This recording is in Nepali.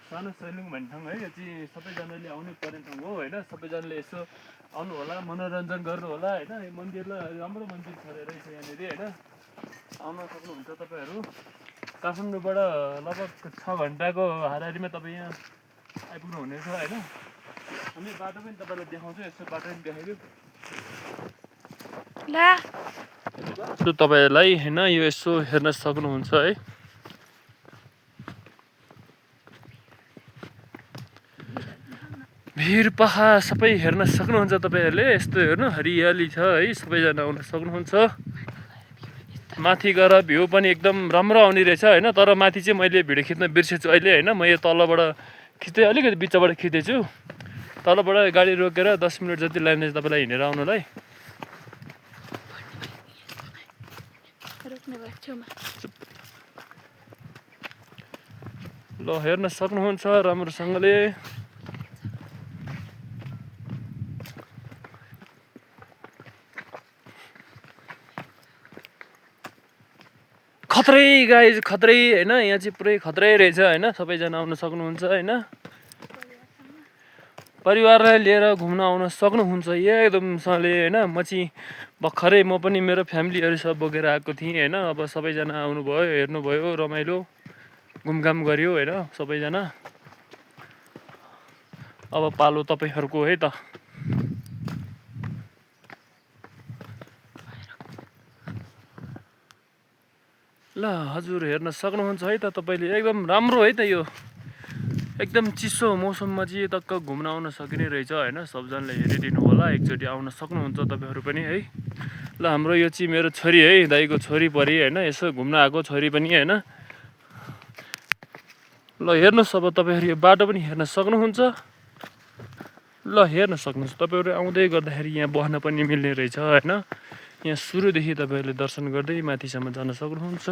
सानो सैलुङ भन्ने ठाउँ है, यो चाहिँ सबैजनाले आउनै पर्ने ठाउँ हो होइन। सबैजनाले यसो आउनु होला, मनोरञ्जन गर्नु होला होइन। यो मन्दिरलाई राम्रो मन्दिर छ रहेछ यहाँनिर होइन, आउन सक्नुहुन्छ तपाईँहरू। काठमाडौँबाट लगभग 6 घन्टाको हाराहारीमा तपाईँ यहाँ आइपुग्नु हुनेछ होइन। हामी बाटो पनि तपाईँलाई देखाउँछु, यसो बाटो पनि देखाइदिउँ तपाईँहरूलाई होइन। यो यसो हेर्न सक्नुहुन्छ है। भिर पहाड सबै हेर्न सक्नुहुन्छ तपाईँहरूले। यस्तो हेर्नु हरियाली छ है, सबैजना आउन सक्नुहुन्छ। माथि गएर भ्यू पनि एकदम राम्रो आउने रहेछ होइन। तर माथि चाहिँ मैले भिडियो खिच्न बिर्सेछु अहिले होइन। म यो तलबाट खिच्दै अलिकति बिचबाट खिच्दैछु। तलबाट गाडी रोकेर 10 मिनट जति लाग्ने तपाईँलाई हिँडेर आउनुलाई। ल हेर्न सक्नुहुन्छ राम्रोसँगले। खत्रै गाइज, खत्रै होइन। यहाँ चाहिँ पुरै खत्रै रहेछ होइन। सबैजना आउन सक्नुहुन्छ होइन। परिवारलाई लिएर घुम्न आउन सक्नुहुन्छ एकदमसँगले होइन। म चाहिँ भर्खरै म पनि मेरो फ्यामिलीहरू सब बोकेर आएको थिएँ होइन। अब सबैजना आउनुभयो, हेर्नुभयो, रमाइलो घुमघाम गऱ्यो होइन सबैजना। अब पालो तपाईँहरूको है त। ल हजुर हेर्न सक्नुहुन्छ है त तपाईँले। एकदम राम्रो है त यो। एकदम चिसो मौसममा चाहिँ टक्क घुम्न आउन सकिने रहेछ होइन। सबजनाले हेरिदिनु होला, एकचोटि आउन सक्नुहुन्छ तपाईँहरू पनि है। ल हाम्रो यो चाहिँ मेरो छोरी है, दाइको छोरी परी होइन। यसो घुम्न आएको छोरी पनि होइन। ल हेर्नुहोस् अब तपाईँहरू यो बाटो पनि हेर्न सक्नुहुन्छ। ल हेर्न सक्नुहुन्छ तपाईँहरू। आउँदै गर्दाखेरि यहाँ बस्न पनि मिल्ने रहेछ होइन। यहाँ सुरुदेखि तपाईँहरूले दर्शन गर्दै माथिसम्म जान सक्नुहुन्छ।